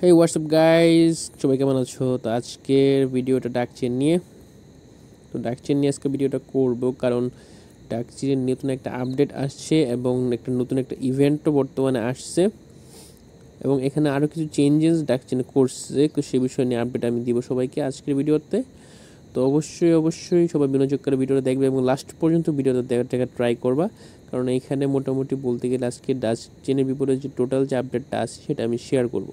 হেই WhatsApp guys, সবাই কেমন আছো? তো আজকের ভিডিওটা ডাকচেন নিয়ে। তো ডাকচেন নিয়ে আজকে ভিডিওটা করব কারণ ডাকচেনের নতুন একটা আপডেট আসছে এবং নতুন একটা ইভেন্টও বর্তমানে আসছে এবং এখানে আরও কিছু চেঞ্জেস ডাকচেনে করছে। তো সেই বিষয় নিয়ে আপডেট আমি দিব সবাইকে আজকের ভিডিওতে। তো অবশ্যই সবাই মনোযোগ করে ভিডিওটা দেখবে এবং লাস্ট পর্যন্ত ভিডিওটা দেখার ট্রাই করবা, কারণ এইখানে মোটামুটি বলতে গেলে আজকে ডাকচেনের বিপরীতে যে টোটাল যে আপডেটটা আছে সেটা আমি শেয়ার করব।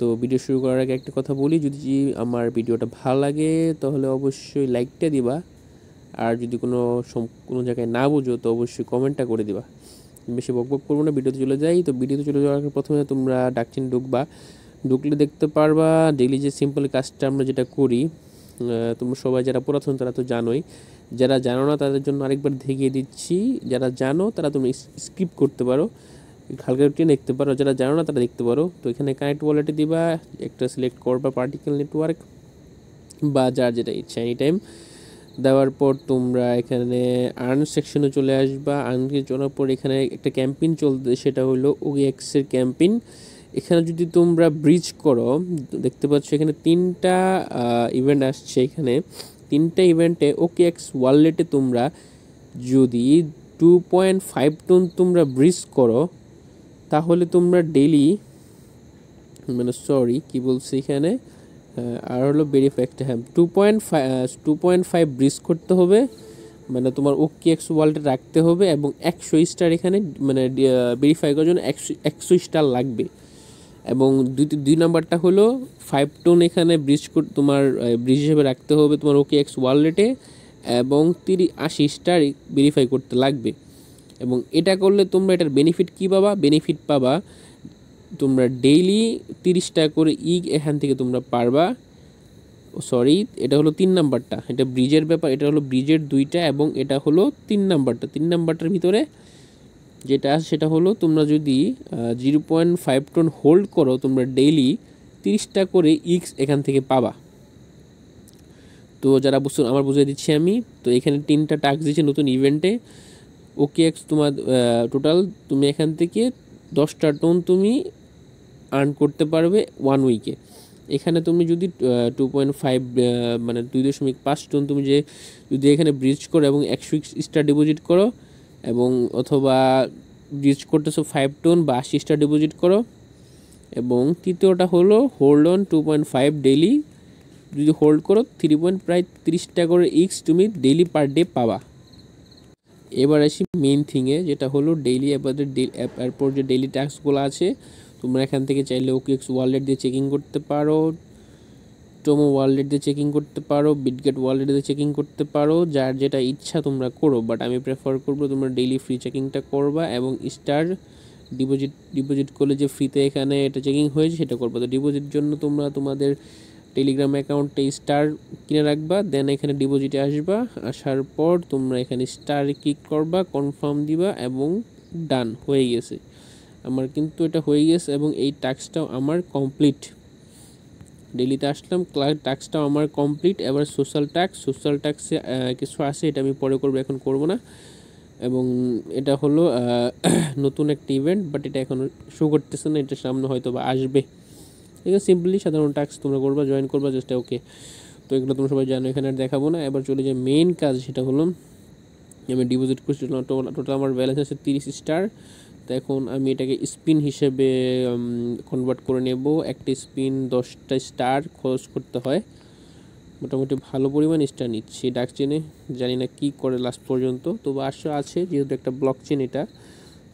তো ভিডিও শুরু করার আগে একটা কথা বলি, যদি আমার ভিডিওটা ভালো লাগে তাহলে অবশ্যই লাইকটা দিবা, আর যদি কোনো জায়গায় না বুঝো তো অবশ্যই কমেন্টটা করে দিবা। বেশি বকবক করবো না, ভিডিওতে চলে যাই। তো ভিডিওতে চলে যাওয়ার আগে প্রথমে তোমরা ডাকচেন ঢুকলে দেখতে পারবা ডেইলি যে সিম্পল কাজটা আমরা যেটা করি। তোমরা সবাই যারা পুরাতন তারা তো জানোই, যারা জানো না তাদের জন্য আরেকবার দেখিয়ে দিচ্ছি। যারা জানো তারা তুমি স্কিপ করতে পারো, হালকা একটু দেখতে পারো, যারা জানো না তারা দেখতে পারো। তো এখানে কানেক্ট ওয়ালেটে দিবা, একটা সিলেক্ট করবা পার্টিকেল নেটওয়ার্ক বা যার যেটা ইচ্ছা এনি টাইম। দেওয়ার পর তোমরা এখানে আর্ন সেকশনে চলে আসবা। আর্নকে চলার পর এখানে একটা ক্যাম্পেইন চলতে, সেটা হলো ওএক্সের ক্যাম্পেইন। এখানে যদি তোমরা ব্রিজ করো, দেখতে পাচ্ছ এখানে তিনটা ইভেন্ট আসছে। এখানে তিনটা ইভেন্টে ওকেএক্স ওয়ালেটে তোমরা যদি 2.5 টন তোমরা ব্রিজ করো তাহলে তোমরা ডেইলি কি বলছি এখানে, আর হলো ভেরিফাই একটা, হ্যাঁ 2.5 ব্রিজ করতে হবে, মানে তোমার ওকেএক্স ওয়ালেটে রাখতে হবে এবং 100 স্টার এখানে ভেরিফাই করার জন্য 100 স্টার লাগবে। এবং দুই নাম্বারটা হলো 5 টন এখানে তোমার ব্রিজ হিসেবে রাখতে হবে তোমার ওকেএক্স ওয়ালেটে এবং 80 স্টার ভেরিফাই করতে লাগবে। এবং এটা করলে তোমরা এটার বেনিফিট কী পাবা? বেনিফিট পাবা তোমরা ডেইলি 30 টাকা করে এখান থেকে তোমরা পারবা। এটা হলো 3 নাম্বারটা, এটা ব্রিজের ব্যাপার, এটা হলো ব্রিজের 2টা এবং এটা হলো 3 নাম্বারটা। 3 নাম্বারটার ভিতরে যেটা আছে সেটা হলো তোমরা যদি 0.5 টন হোল্ড করো তোমরা ডেইলি 30 টাকা করে এখান থেকে পাবা। তো যারা আমার বুঝিয়ে দিচ্ছি আমি। তো এখানে 3টা টাস্ক দিচ্ছে নতুন ইভেন্টে। ওকেএক্স তোমার টোটাল তুমি এখান থেকে 10টা টন তুমি আর্ন করতে পারবে 1 উইকে। এখানে তুমি যদি 2.5 মানে 2.5 টন তুমি যদি এখানে ব্রিজ করো এবং 100 স্টার ডিপোজিট করো, এবং অথবা ব্রিজ করতেছো 5 টন বা 80 স্টার ডিপোজিট করো। এবং তৃতীয়টা হলো হোল্ড অন 2.5 ডেইলি, যদি হোল্ড করো প্রায় 30 টাকা করে তুমি ডেইলি পার ডে পাবা। এবার আসি মেইন থিংয়ে, যেটা হলো ডেইলি এরপর যে ডেইলি টাস্কগুলো আছে তোমরা এখান থেকে চাইলে ওকেএক্স ওয়ালেট দিয়ে চেকিং করতে পারো, টোমো ওয়ালেট দিয়ে চেকিং করতে পারো, বিটগেট ওয়ালেট দিয়ে চেকিং করতে পারো, যার যেটা ইচ্ছা তোমরা করো। বাট আমি প্রেফার করবো তোমরা ডেইলি ফ্রি চেকিংটা করবা এবং স্টার ডিপোজিট করলে যে ফ্রিতে এখানে এটা চেকিং হয়েছে সেটা করবা। তো ডিপোজিট জন্য তোমরা তোমাদের টেলিগ্রাম অ্যাকাউন্টে স্টার কিনে রাখবা, দেন এখানে ডিপোজিটে আসবা। আসার পর তোমরা এখানে স্টার ক্লিক করবা, কনফার্ম দিবা এবং ডান হয়ে গেছে। আমার কিন্তু এটা হয়ে গেছে এবং এই টাস্কটাও আমার কমপ্লিট। ডেইলিতে আসলাম, টাস্কটাও আমার কমপ্লিট। এবার সোশ্যাল টাস্কে কিছু আছে, এটা আমি পরে করবো, এখন করব না। এবং এটা হলো নতুন একটা ইভেন্ট, বাট এটা এখন শো করতেছে না, এটা সামনে হয়তো বা আসবে। এখানে সিম্পলি সাধারণ টাস্ক তোমরা করবা, জয়েন করবা জাস্ট, ওকে। তো এগুলো তোমরা সবাই জানো, এখানে আর দেখাবো না। এবার চলে যায় মেইন কাজ, সেটা হলো আমি ডিপোজিট করছি, টোটাল আমার ব্যালেন্স আছে 30 স্টার। তো এখন আমি এটাকে স্পিন হিসেবে কনভার্ট করে নেব। একটা স্পিন 10টা স্টার খরচ করতে হয়, মোটামুটি ভালো পরিমাণ স্টার নিচ্ছি ডাকচেনে। জানি না কি করে লাস্ট পর্যন্ত, তবু আশা আছে যেহেতু একটা ব্লক চেন এটা,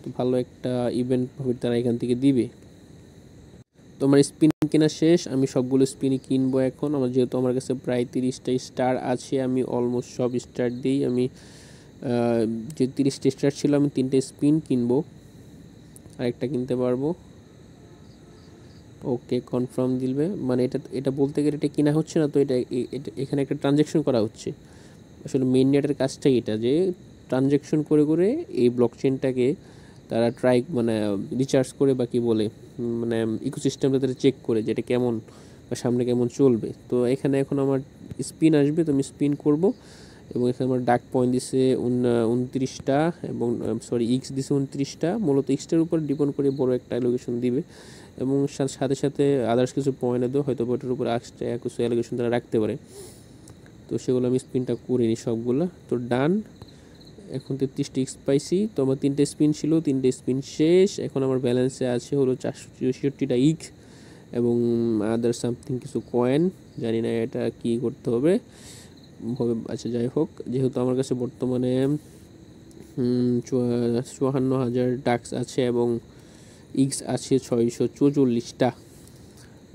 তো ভালো একটা ইভেন্ট হবে তারা এখান থেকে দিবে। তোমার স্পিন কেনা শেষ, আমি সবগুলো স্পিনই কিনবো এখন। যেহেতু আমার কাছে প্রায় 30টা স্টার আছে, আমি অলমোস্ট সব স্টার দিই। আমি যে 30টা স্টার ছিল আমি 3টে স্পিন কিনবো, আরেকটা কিনতে পারবো। ওকে, কনফার্ম দিলবে, মানে এটা বলতে গেলে এটা কেনা হচ্ছে না, তো এটা এখানে একটা ট্রানজ্যাকশন করা হচ্ছে। আসলে মেইন নেটের কাজটাই এটা, যে ট্রানজ্যাকশন করে করে এই ব্লক চেনটাকে তারা রিচার্জ করে বা কী বলে, মানে ইকোসিস্টেমটা তারা চেক করে যেটা কেমন বা সামনে কেমন চলবে। তো এখানে এখন আমার স্পিন আসবে, তো আমি স্পিন করব এবং এখানে আমার ডাক পয়েন্ট দিছে 29টা এবং সরি এক্স দিছে 29টা। মূলত এক্সটার উপর ডিপেন্ড করে বড় একটা অ্যালোকেশন দিবে এবং সাথে সাথে আদার্স কিছু পয়েন্টে দেবো, হয়তো ওটার উপর এক্সট্রা কিছু অ্যালোকেশন তারা রাখতে পারে। তো সেগুলো আমি স্পিনটা করিনি সবগুলো। তো ডান, এখন 33টি এক্স পাইছি। তো আমার 3টে স্পিন ছিল, 3টে স্পিন শেষ। এখন আমার ব্যালেন্সে আছে হলো 464টা ইক এবং আদার সামথিং কিছু কয়েন, জানি না এটা কি করতে হবে। আচ্ছা যাই হোক, যেহেতু আমার কাছে বর্তমানে 54,000 ডাক্স আছে এবং ইক্স আছে 644টা,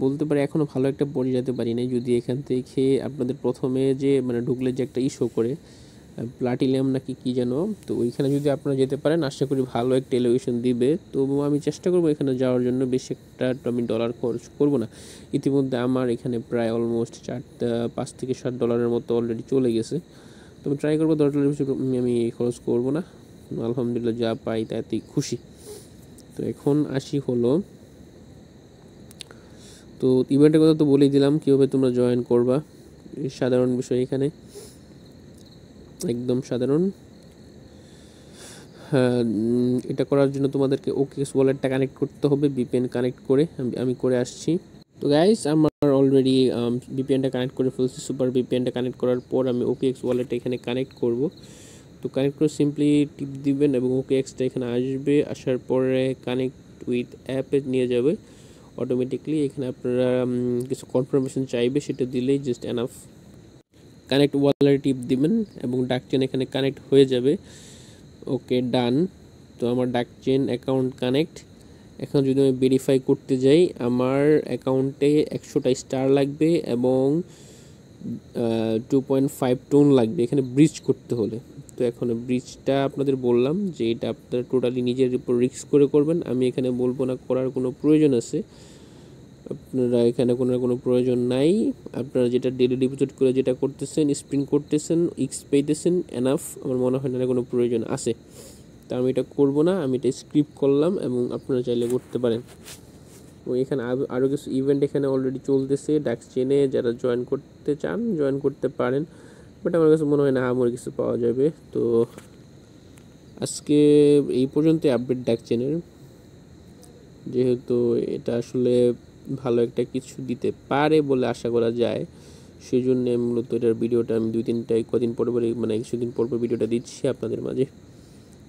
বলতে পারি এখনও ভালো একটা পড়ে যেতে পারি নাই। যদি এখান থেকে আপনাদের প্রথমে যে মানে ঢুকলে যে একটা ইস্যু করে প্লাটিনাম নাকি কি যেন, তো ওইখানে যদি আপনারা যেতে পারেন আশা করি ভালো একটা এলিভেশন দিবে। তবু আমি চেষ্টা করবো এখানে যাওয়ার জন্য, বেশি একটা আমি ডলার খরচ করব না। ইতিমধ্যে আমার এখানে প্রায় অলমোস্ট 5 থেকে 7 ডলারের মতো অলরেডি চলে গেছে। তো আমি ট্রাই করবো 10 ডলারের বেশি আমি খরচ করব না। আলহামদুলিল্লাহ যা পাই তাতেই খুশি। তো এখন আসি হলো, তো ইভেন্টের কথা তো বলেই দিলাম কীভাবে তোমরা জয়েন করবা, সাধারণ বিষয় এখানে একদম সাধারণ। এটা করার জন্য তোমাদেরকে ওকেএক্স ওয়ালেটটা কানেক্ট করতে হবে, ভিপিএন কানেক্ট করে আমি করে আসছি। তো গাইস আমার অলরেডি ভিপিএনটা কানেক্ট করে ফেলছি। সুপার ভিপিএনটা কানেক্ট করার পর আমি ওকেএক্স ওয়ালেটটা এখানে কানেক্ট করব। তো কানেক্ট করে সিম্পলি টিপ দিবেন এবং ওকেএক্সটা এখানে আসবে। আসার পরে কানেক্ট উইথ অ্যাপে নিয়ে যাবে অটোমেটিকলি। এখানে আপনারা কিছু কনফার্মেশন চাইবে, সেটা দিলেই জাস্ট এনাফ। কানেক্ট ওয়ালেট টিপ দিবেন এবং ডাক চেন এখানে কানেক্ট হয়ে যাবে। ওকে ডান। তো আমার ডাক চেন অ্যাকাউন্ট কানেক্ট। এখন যদি আমি ভেরিফাই করতে যাই, আমার অ্যাকাউন্টে 100টা স্টার লাগবে এবং 2.5 টোন লাগবে এখানে ব্রিজ করতে হলে। তো এখন ব্রিজটা আপনাদের বললাম যে এটা আপনারা টোটালি নিজের উপর রিস্ক করে করবেন। আমি এখানে বলবো না করার কোনো প্রয়োজন আছে, আপনারা এখানে কোনো প্রয়োজন নাই। আপনারা যেটা ডেলি ডিপোজিট করে যেটা করতেছেন, স্পিন করতেছেন, এক্স পেইতেছেন, এনাফ। আমার মনে হয় না কোনো প্রয়োজন আছে, তা আমি এটা করব না। আমি এটা স্ক্রিপ্ট করলাম এবং আপনারা চাইলে করতে পারেন। ও এখানে আরও কিছু ইভেন্ট এখানে অলরেডি চলতেছে ডাক্স চেনে, যারা জয়েন করতে চান জয়েন করতে পারেন, বাট আমার কাছে মনে হয় না আমার কিছু পাওয়া যাবে। তো আজকে এই পর্যন্ত আপডেট ডাক্স চেনের, যেহেতু এটা আসলে ভালো একটা কিছু দিতে পারে বলে আশা করা যায়, সেই জন্য মূলত এটার ভিডিওটা আমি কদিন পর মানে কিছুদিন পর ভিডিওটা দিচ্ছি আপনাদের মাঝে।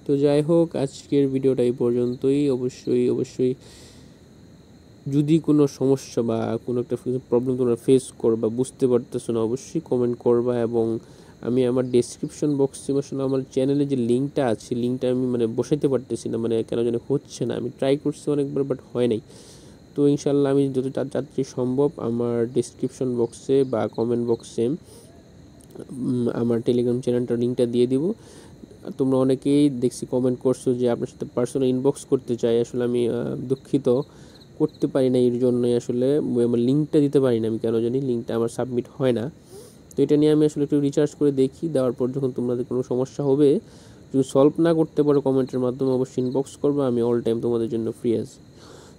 তো যাই হোক, আজকের ভিডিওটা এই পর্যন্তই। অবশ্যই যদি কোনো সমস্যা বা কোনো একটা প্রবলেম তোমরা ফেস করবা, বুঝতে পারতেছো না, অবশ্যই কমেন্ট করবা। এবং আমি আমার ডেসক্রিপশন বক্সে আসলে আমার চ্যানেলে যে লিঙ্কটা আছে, লিঙ্কটা আমি মানে বসাইতে পারতেছি না, মানে কেন যেন হচ্ছে না। আমি ট্রাই করছি অনেকবার, বাট হয় নাই। তো ইনশাল্লাহ আমি যত তাড়াতাড়ি সম্ভব আমার ডেসক্রিপশন বক্সে বা কমেন্ট বক্সে আমার টেলিগ্রাম চ্যানেলটার লিঙ্কটা দিয়ে দিব। তোমরা অনেকেই দেখছি কমেন্ট করছো যে আপনার সাথে পার্সোনাল ইনবক্স করতে চাই। আসলে আমি দুঃখিত, করতে পারি না, এর জন্যই আসলে আমার লিঙ্কটা দিতে পারি না। আমি কেন জানি লিঙ্কটা আমার সাবমিট হয় না। তো এটা নিয়ে আমি আসলে একটু রিসার্চ করে দেখি, দেওয়ার পর যখন তোমাদের কোনো সমস্যা হবে, যদি সলভ না করতে পারো কমেন্টের মাধ্যমে অবশ্যই ইনবক্স করবে, আমি অল টাইম তোমাদের জন্য ফ্রি আছি।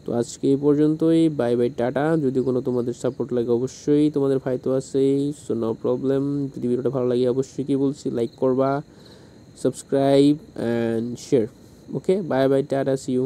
তো আজকে এই পর্যন্তই, বাই বাই, টাটা। যদি কোনো তোমাদের সাপোর্ট লাগে অবশ্যই তোমাদের ভাই তো আছেই, সো নো প্রবলেম। যদি ভিডিওটা ভালো লাগে অবশ্যই কি বলছি লাইক করবা, subscribe and share. Okay, bye bye, tata, see you.